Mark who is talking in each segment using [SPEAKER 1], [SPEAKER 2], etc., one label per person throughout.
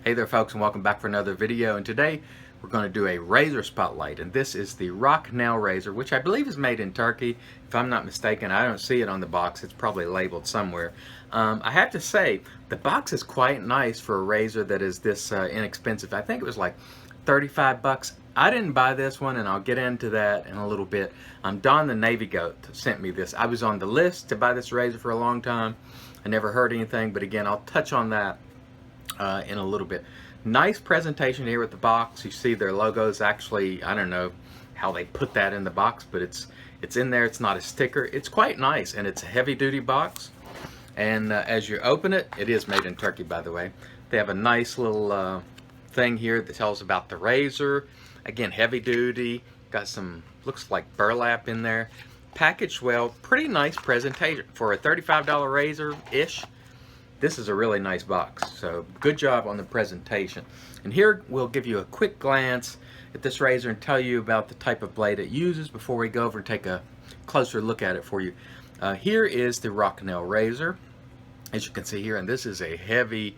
[SPEAKER 1] Hey there folks, and welcome back for another video. And today we're going to do a razor spotlight, and this is the Rocnel razor, which I believe is made in Turkey if I'm not mistaken. I don't see it on the box. It's probably labeled somewhere. I have to say the box is quite nice for a razor that is this inexpensive. I think it was like 35 bucks. I didn't buy this one, and I'll get into that in a little bit. Don the Navy Goat sent me this. I was on the list to buy this razor for a long time. I never heard anything, but again, I'll touch on that in a little bit. Nice presentation here with the box. You see their logos. Actually, I don't know how they put that in the box, but it's in there. It's not a sticker. It's quite nice, and it's a heavy-duty box. And as you open it, it is made in Turkey, by the way. They have a nice little thing here that tells about the razor. Again, heavy-duty. Got some, looks like burlap in there. Packaged well. Pretty nice presentation for a $35 razor-ish. This is a really nice box, so good job on the presentation. And here we'll give you a quick glance at this razor and tell you about the type of blade it uses before we go over and take a closer look at it for you. Here is the Rocnel razor, as you can see here, and this is a heavy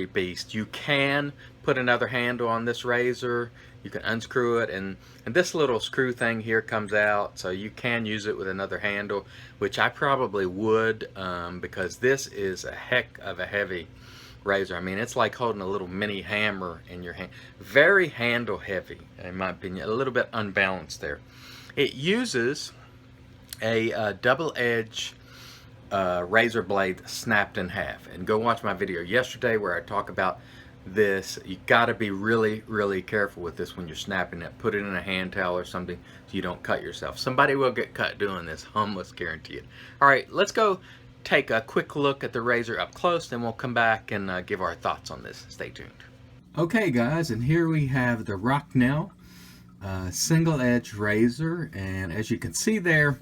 [SPEAKER 1] beast. You can put another handle on this razor. You can unscrew it, and this little screw thing here comes out, so you can use it with another handle, which I probably would, because this is a heck of a heavy razor. I mean, it's like holding a little mini hammer in your hand. Very handle heavy, in my opinion. A little bit unbalanced there. It uses a double edge razor blade snapped in half, and go watch my video yesterday where I talk about this. You got to be really careful with this when you're snapping it. Put it in a hand towel or something so you don't cut yourself. Somebody will get cut doing this, almost guarantee it. All right, let's go take a quick look at the razor up close, then we'll come back and give our thoughts on this. Stay tuned. Okay guys, and here we have the Rocnel single edge razor, and as you can see there,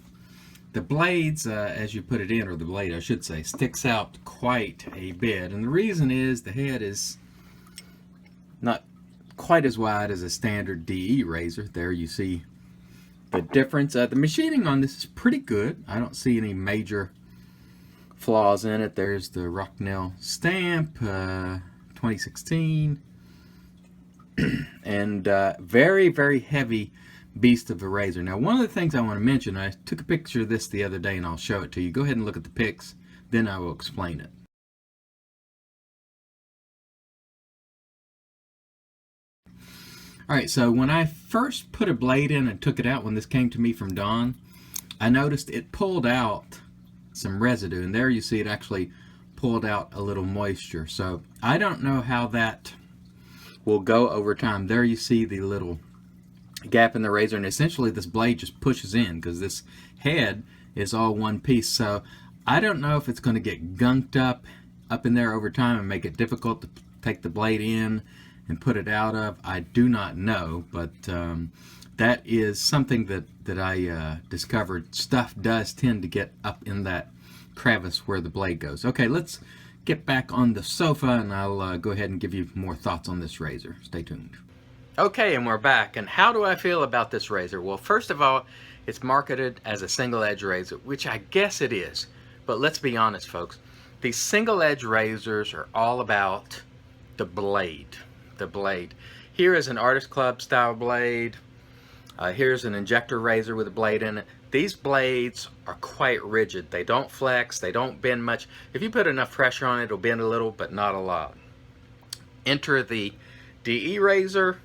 [SPEAKER 1] the blades, as you put it in, or the blade I should say, sticks out quite a bit. And the reason is the head is not quite as wide as a standard DE razor. There you see the difference. The machining on this is pretty good. I don't see any major flaws in it. There's the Rocnel stamp, 2016. And very heavy beast of a razor. Now, one of the things I want to mention, I took a picture of this the other day and I'll show it to you. Go ahead and look at the pics, then I will explain it. Alright, so when I first put a blade in and took it out, when this came to me from Don, I noticed it pulled out some residue, and there you see it actually pulled out a little moisture. So I don't know how that will go over time. There you see the little gap in the razor, and essentially this blade just pushes in because this head is all one piece. So I don't know if it's going to get gunked up in there over time and make it difficult to take the blade in and put it out of. I do not know, but that is something that I discovered. Stuff does tend to get up in that crevice where the blade goes. Okay, let's get back on the sofa and I'll go ahead and give you more thoughts on this razor. Stay tuned. Okay, and we're back. And how do I feel about this razor? Well, first of all, it's marketed as a single edge razor, which I guess it is. But let's be honest, folks. These single edge razors are all about the blade. The blade. Here is an Artist Club style blade. Here's an injector razor with a blade in it. These blades are quite rigid. They don't flex. They don't bend much. If you put enough pressure on it, it'll bend a little, but not a lot. Enter the DE razor.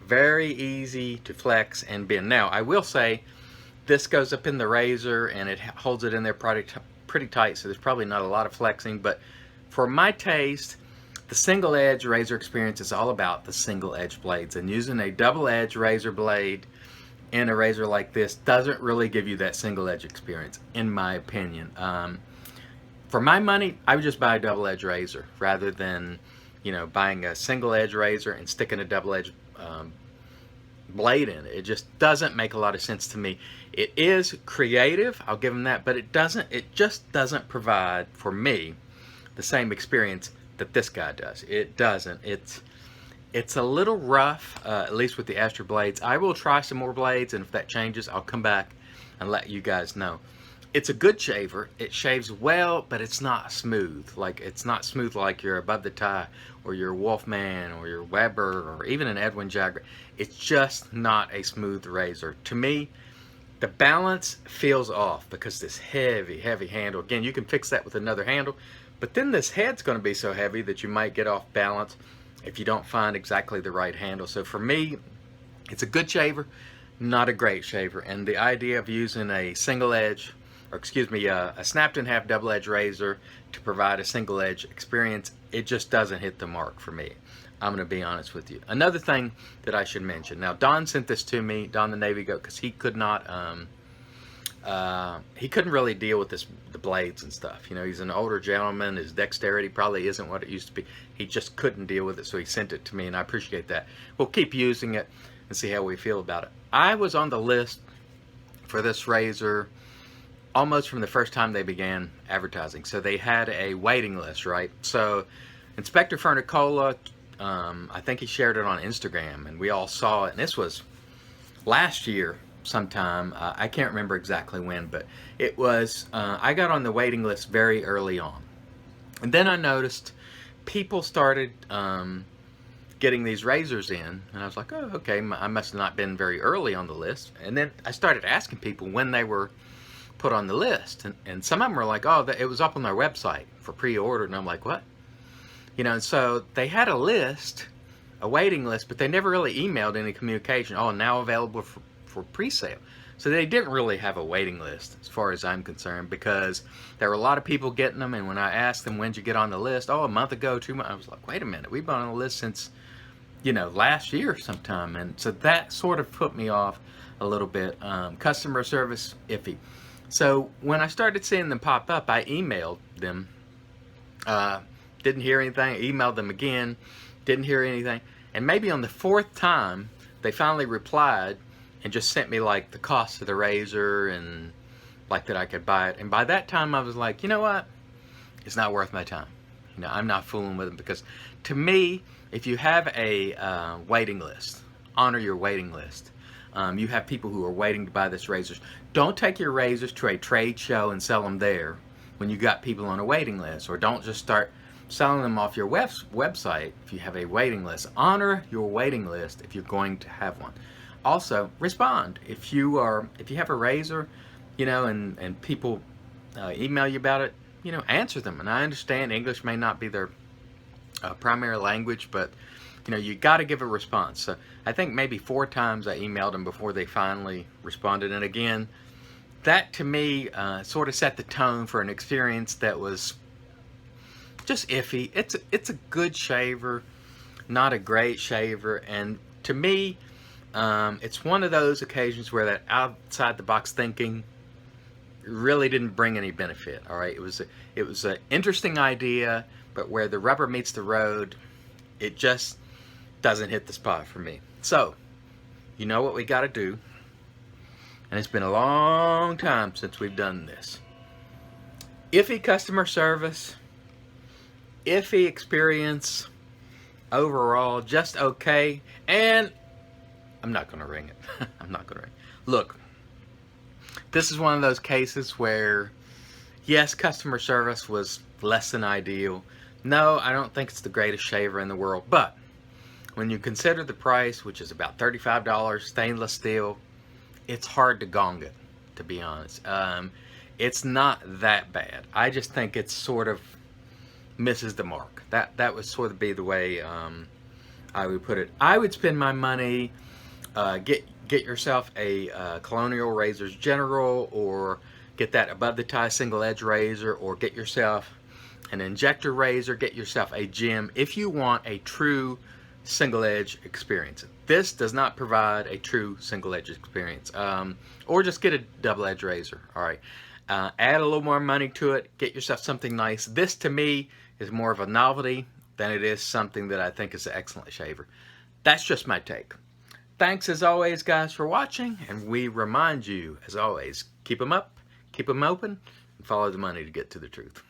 [SPEAKER 1] Very easy to flex and bend. Now, I will say this goes up in the razor and it holds it in there pretty tight, so there's probably not a lot of flexing, but for my taste, the single edge razor experience is all about the single edge blades, and using a double edge razor blade in a razor like this doesn't really give you that single edge experience, in my opinion. For my money, I would just buy a double edge razor rather than, you know, buying a single edge razor and sticking a double edge blade in it. It just doesn't make a lot of sense to me. It is creative, I'll give them that, but it just doesn't provide for me the same experience that this guy does. It doesn't. It's a little rough, at least with the Astro blades. I will try some more blades, and if that changes, I'll come back and let you guys know. It's a good shaver. It shaves well, but it's not smooth. Like, it's not smooth like your Above the Tie or your Wolfman or your Weber or even an Edwin Jagger. It's just not a smooth razor. To me, the balance feels off because this heavy, heavy handle. Again, you can fix that with another handle, but then this head's going to be so heavy that you might get off balance if you don't find exactly the right handle. So for me, it's a good shaver, not a great shaver. And the idea of using a single edge, or excuse me, a snapped in half double edge razor to provide a single edge experience, it just doesn't hit the mark for me. I'm going to be honest with you. Another thing that I should mention. Now, Don sent this to me, Don the Navy Goat, because he could not, he couldn't really deal with the blades and stuff. You know, he's an older gentleman. His dexterity probably isn't what it used to be. He just couldn't deal with it, so he sent it to me, and I appreciate that. We'll keep using it and see how we feel about it. I was on the list for this razor almost from the first time they began advertising. So they had a waiting list, right? So Inspector Furnicola, I think he shared it on Instagram, and we all saw it. And this was last year sometime. I can't remember exactly when, but it was, I got on the waiting list very early on. And then I noticed people started getting these razors in, and I was like, oh, okay, I must have not been very early on the list. And then I started asking people when they were put on the list, and some of them were like, oh, it was up on their website for pre-order, and I'm like, what? You know, and so they had a list, a waiting list, but they never really emailed any communication. Oh, now available for pre-sale. So they didn't really have a waiting list as far as I'm concerned, because there were a lot of people getting them, and when I asked them, when'd you get on the list? Oh, a month ago, 2 months. I was like, wait a minute, we've been on the list since, you know, last year sometime. And so that sort of put me off a little bit. Customer service, iffy. So when I started seeing them pop up, I emailed them. Didn't hear anything. Emailed them again. Didn't hear anything. And maybe on the 4th time, they finally replied and just sent me like the cost of the razor and like that I could buy it. And by that time, I was like, you know what? It's not worth my time. You know, I'm not fooling with them, because to me, if you have a waiting list, honor your waiting list. You have people who are waiting to buy this razors. Don't take your razors to a trade show and sell them there when you got people on a waiting list, or don't just start selling them off your website if you have a waiting list. Honor your waiting list if you're going to have one. Also, respond. If you have a razor, you know, and people email you about it, you know, answer them. And I understand English may not be their primary language, but you know, you got to give a response. So I think maybe 4 times I emailed them before they finally responded. And again, that to me sort of set the tone for an experience that was just iffy. It's a good shaver, not a great shaver. And to me, it's one of those occasions where that outside the box thinking really didn't bring any benefit. All right, it was an interesting idea, but where the rubber meets the road, it just doesn't hit the spot for me. So, you know what we got to do, and it's been a long time since we've done this. Iffy customer service, iffy experience, overall just okay, and I'm not going to ring it. I'm not going to ring it. Look, this is one of those cases where, yes, customer service was less than ideal. No, I don't think it's the greatest shaver in the world, but when you consider the price, which is about $35, stainless steel, it's hard to gong it, to be honest. It's not that bad. I just think it's sort of misses the mark. That would sort of be the way I would put it. I would spend my money, get yourself a Colonial Razors General, or get that Above the Tie single edge razor, or get yourself an injector razor, get yourself a gem if you want a true single edge experience. This does not provide a true single edge experience. Or just get a double edge razor. All right, add a little more money to it, get yourself something nice. This to me is more of a novelty than it is something that I think is an excellent shaver. That's just my take. Thanks as always, guys, for watching, and we remind you, as always, keep them up, keep them open, and follow the money to get to the truth.